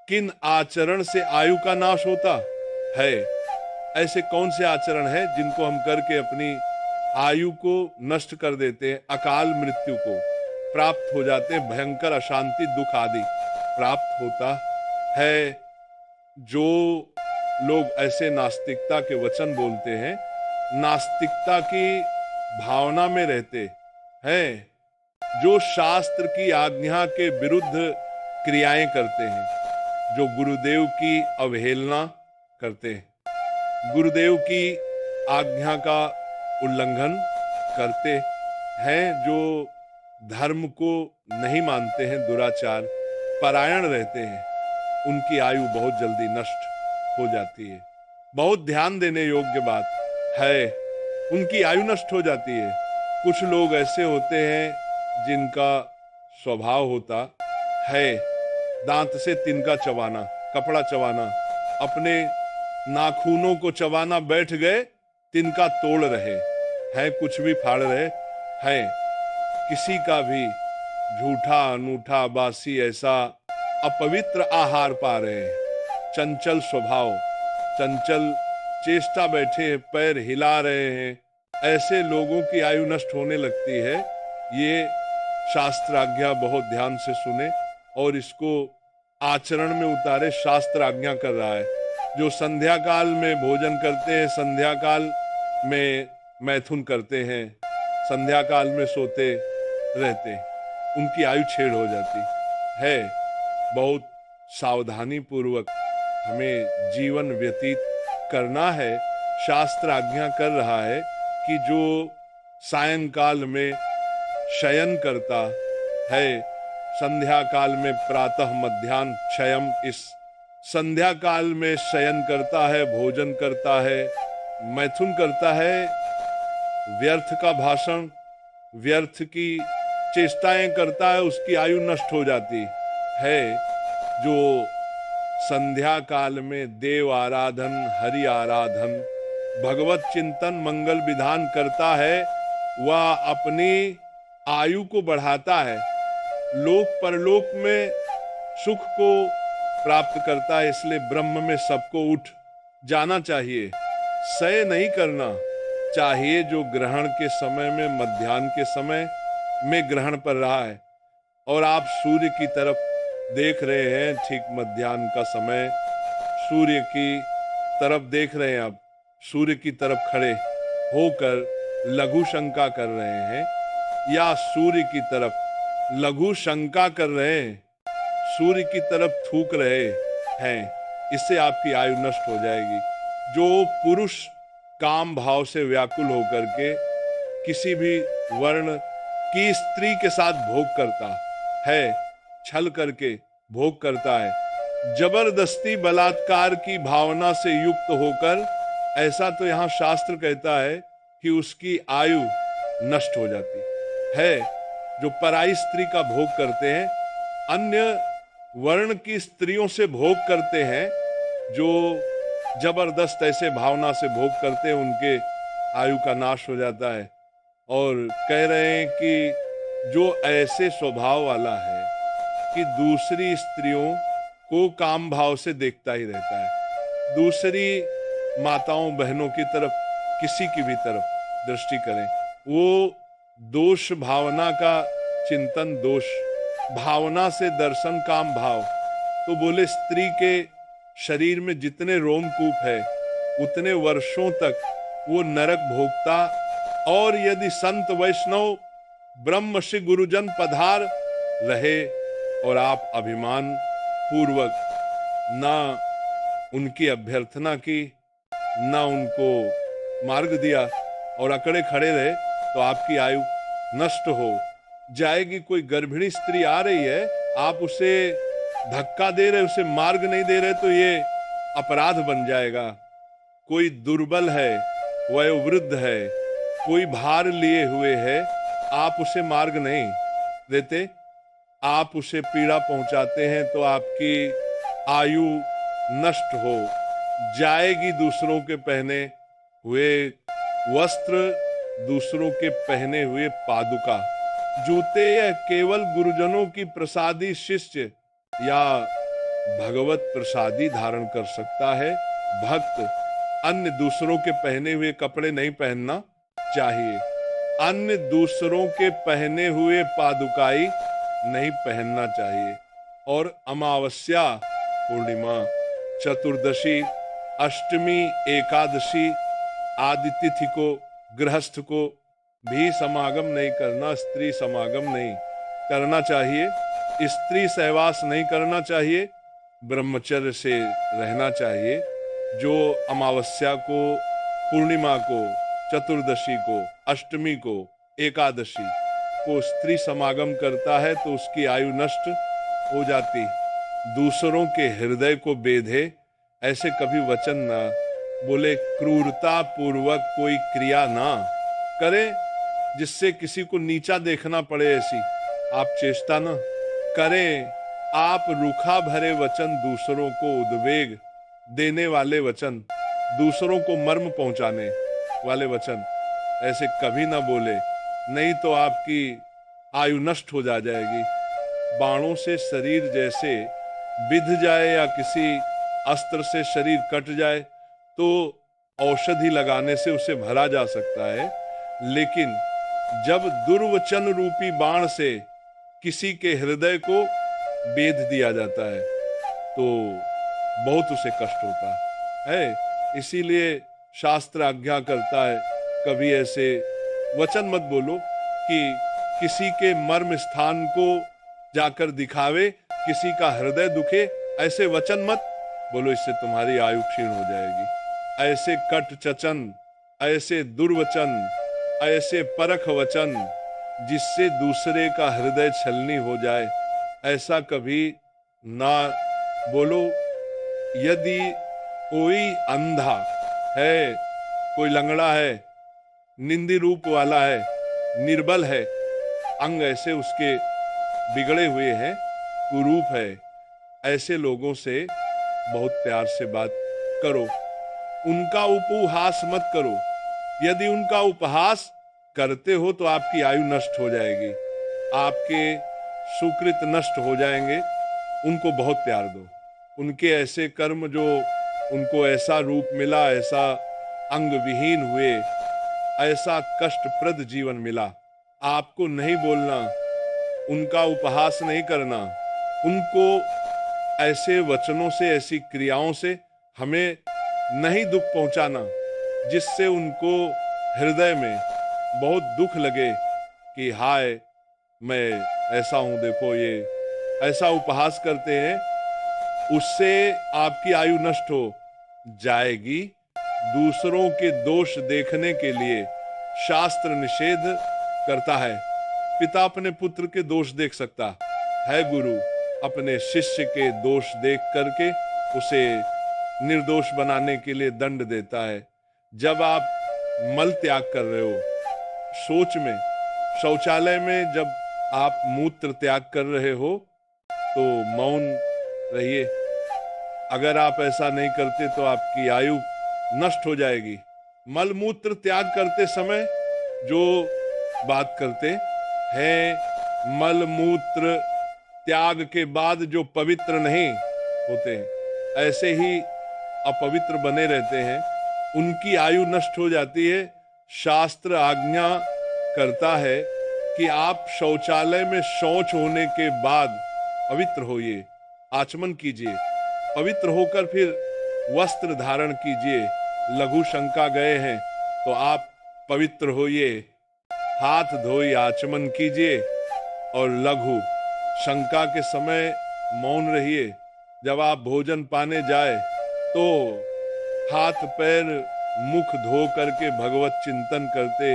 किन आचरण से आयु का नाश होता है? ऐसे कौन से आचरण हैं जिनको हम करके अपनी आयु को नष्ट कर देते हैं, अकाल मृत्यु को प्राप्त हो जाते हैं, भयंकर अशांति दुख आदि प्राप्त होता है। जो लोग ऐसे नास्तिकता के वचन बोलते हैं, नास्तिकता की भावना में रहते हैं, जो शास्त्र की आज्ञा के विरुद्ध क्रियाएं करते हैं, जो गुरुदेव की अवहेलना करते हैं, गुरुदेव की आज्ञा का उल्लंघन करते हैं, जो धर्म को नहीं मानते हैं, दुराचार परायण रहते हैं, उनकी आयु बहुत जल्दी नष्ट हो जाती है। बहुत ध्यान देने योग्य बात है, उनकी आयु नष्ट हो जाती है। कुछ लोग ऐसे होते हैं जिनका स्वभाव होता है दांत से तिनका चबाना, कपड़ा चबाना, अपने नाखूनों को चबाना, बैठ गए तिनका तोड़ रहे हैं, कुछ भी फाड़ रहे हैं, किसी का भी झूठा अनूठा बासी ऐसा अपवित्र आहार पा रहे हैं, चंचल स्वभाव, चंचल चेष्टा, बैठे पैर हिला रहे हैं, ऐसे लोगों की आयु नष्ट होने लगती है। ये शास्त्र आज्ञा बहुत ध्यान से सुने और इसको आचरण में उतारे। शास्त्र आज्ञा कर रहा है, जो संध्या काल में भोजन करते हैं, संध्या काल में मैथुन करते हैं, संध्या काल में सोते रहते हैं, उनकी आयु छेड़ हो जाती है। बहुत सावधानी पूर्वक हमें जीवन व्यतीत करना है। शास्त्र आज्ञा कर रहा है कि जो सायंकाल में शयन करता है, संध्या काल में प्रातः मध्याह्न क्षयम, इस संध्या काल में शयन करता है, भोजन करता है, मैथुन करता है, व्यर्थ का भाषण, व्यर्थ की चेष्टाएं करता है, उसकी आयु नष्ट हो जाती है। जो संध्या काल में देव आराधन, हरि आराधन, भगवत चिंतन, मंगल विधान करता है, वह अपनी आयु को बढ़ाता है, लोक परलोक में सुख को प्राप्त करता है। इसलिए ब्रह्म में सबको उठ जाना चाहिए, सय नहीं करना चाहिए। जो ग्रहण के समय में, मध्याह्न के समय में ग्रहण पर रहा है और आप सूर्य की तरफ देख रहे हैं, ठीक मध्याह्न का समय, सूर्य की तरफ देख रहे हैं, आप सूर्य की तरफ खड़े होकर लघु शंका कर रहे हैं, या सूर्य की तरफ लघु शंका कर रहे हैं, सूर्य की तरफ थूक रहे हैं, इससे आपकी आयु नष्ट हो जाएगी। जो पुरुष काम भाव से व्याकुल होकर के किसी भी वर्ण की स्त्री के साथ भोग करता है, छल करके भोग करता है, जबरदस्ती बलात्कार की भावना से युक्त होकर, ऐसा तो यहाँ शास्त्र कहता है कि उसकी आयु नष्ट हो जाती है। जो पराई स्त्री का भोग करते हैं, अन्य वर्ण की स्त्रियों से भोग करते हैं, जो जबरदस्त ऐसे भावना से भोग करते हैं, उनके आयु का नाश हो जाता है। और कह रहे हैं कि जो ऐसे स्वभाव वाला है कि दूसरी स्त्रियों को काम भाव से देखता ही रहता है, दूसरी माताओं बहनों की तरफ, किसी की भी तरफ दृष्टि करें, वो दोष भावना का चिंतन, दोष भावना से दर्शन, काम भाव। तो बोले स्त्री के शरीर में जितने रोमकूप है, उतने वर्षों तक वो नरक भोगता। और यदि संत वैष्णव ब्रह्म श्री गुरुजन पधार रहे और आप अभिमान पूर्वक ना उनकी अभ्यर्थना की, ना उनको मार्ग दिया और अकड़े खड़े रहे, तो आपकी आयु नष्ट हो जाएगी। कोई गर्भिणी स्त्री आ रही है, आप उसे धक्का दे रहे, उसे मार्ग नहीं दे रहे, तो ये अपराध बन जाएगा। कोई दुर्बल है, वयोवृद्ध है, कोई भार लिए हुए है, आप उसे मार्ग नहीं देते, आप उसे पीड़ा पहुंचाते हैं, तो आपकी आयु नष्ट हो जाएगी। दूसरों के पहने हुए वस्त्र, दूसरों के पहने हुए पादुका, जूते, या केवल गुरुजनों की प्रसादी शिष्य या भगवत प्रसादी धारण कर सकता है। भक्त अन्य दूसरों के पहने हुए कपड़े नहीं पहनना चाहिए, अन्य दूसरों के पहने हुए पादुकाई नहीं पहनना चाहिए। और अमावस्या, पूर्णिमा, चतुर्दशी, अष्टमी, एकादशी आदि तिथि को गृहस्थ को भी समागम नहीं करना, स्त्री समागम नहीं करना चाहिए, स्त्री सहवास नहीं करना चाहिए, ब्रह्मचर्य से रहना चाहिए। जो अमावस्या को, पूर्णिमा को, चतुर्दशी को, अष्टमी को, एकादशी को स्त्री समागम करता है तो उसकी आयु नष्ट हो जाती। दूसरों के हृदय को बेधे ऐसे कभी वचन ना बोले, क्रूरता पूर्वक कोई क्रिया ना करे जिससे किसी को नीचा देखना पड़े, ऐसी आप चेष्टा ना करें। आप रुखा भरे वचन, दूसरों को उद्वेग देने वाले वचन, दूसरों को मर्म पहुंचाने वाले वचन ऐसे कभी ना बोले, नहीं तो आपकी आयु नष्ट हो जाएगी। बाणों से शरीर जैसे बिध जाए या किसी अस्त्र से शरीर कट जाए तो औषधि लगाने से उसे भरा जा सकता है, लेकिन जब दुर्वचन रूपी बाण से किसी के हृदय को बेध दिया जाता है तो बहुत उसे कष्ट होता है। इसीलिए शास्त्र आज्ञा करता है, कभी ऐसे वचन मत बोलो कि किसी के मर्म स्थान को जाकर दिखावे, किसी का हृदय दुखे, ऐसे वचन मत बोलो, इससे तुम्हारी आयु क्षीण हो जाएगी। ऐसे कट चचन, ऐसे दुर्वचन, ऐसे परख वचन जिससे दूसरे का हृदय छलनी हो जाए, ऐसा कभी ना बोलो। यदि कोई अंधा है, कोई लंगड़ा है, निंदी रूप वाला है, निर्बल है, अंग ऐसे उसके बिगड़े हुए हैं, कुरूप है, ऐसे लोगों से बहुत प्यार से बात करो, उनका उपहास मत करो। यदि उनका उपहास करते हो तो आपकी आयु नष्ट हो जाएगी, आपके सुकृत नष्ट हो जाएंगे। उनको बहुत प्यार दो, उनके ऐसे कर्म जो उनको ऐसा रूप मिला, ऐसा अंग विहीन हुए, ऐसा कष्टप्रद जीवन मिला, आपको नहीं बोलना, उनका उपहास नहीं करना, उनको ऐसे वचनों से, ऐसी क्रियाओं से हमें नहीं दुख पहुंचाना जिससे उनको हृदय में बहुत दुख लगे कि हाय मैं ऐसा हूं, देखो ये ऐसा उपहास करते हैं, उससे आपकी आयु नष्ट हो जाएगी। दूसरों के दोष देखने के लिए शास्त्र निषेध करता है। पिता अपने पुत्र के दोष देख सकता है, गुरु अपने शिष्य के दोष देख करके उसे निर्दोष बनाने के लिए दंड देता है। जब आप मल त्याग कर रहे हो, सोच में, शौचालय में जब आप मूत्र त्याग कर रहे हो तो मौन रहिए। अगर आप ऐसा नहीं करते तो आपकी आयु नष्ट हो जाएगी। मल मूत्र त्याग करते समय जो बात करते हैं, मल मूत्र त्याग के बाद जो पवित्र नहीं होते हैं, ऐसे ही अपवित्र बने रहते हैं, उनकी आयु नष्ट हो जाती है। शास्त्र आज्ञा करता है कि आप शौचालय में शौच होने के बाद पवित्र होइए, आचमन कीजिए, पवित्र होकर फिर वस्त्र धारण कीजिए। लघु शंका गए हैं तो आप पवित्र होइए, हाथ धोइए, आचमन कीजिए, और लघु शंका के समय मौन रहिए। जब आप भोजन पाने जाए तो हाथ पैर मुख धो करके भगवत चिंतन करते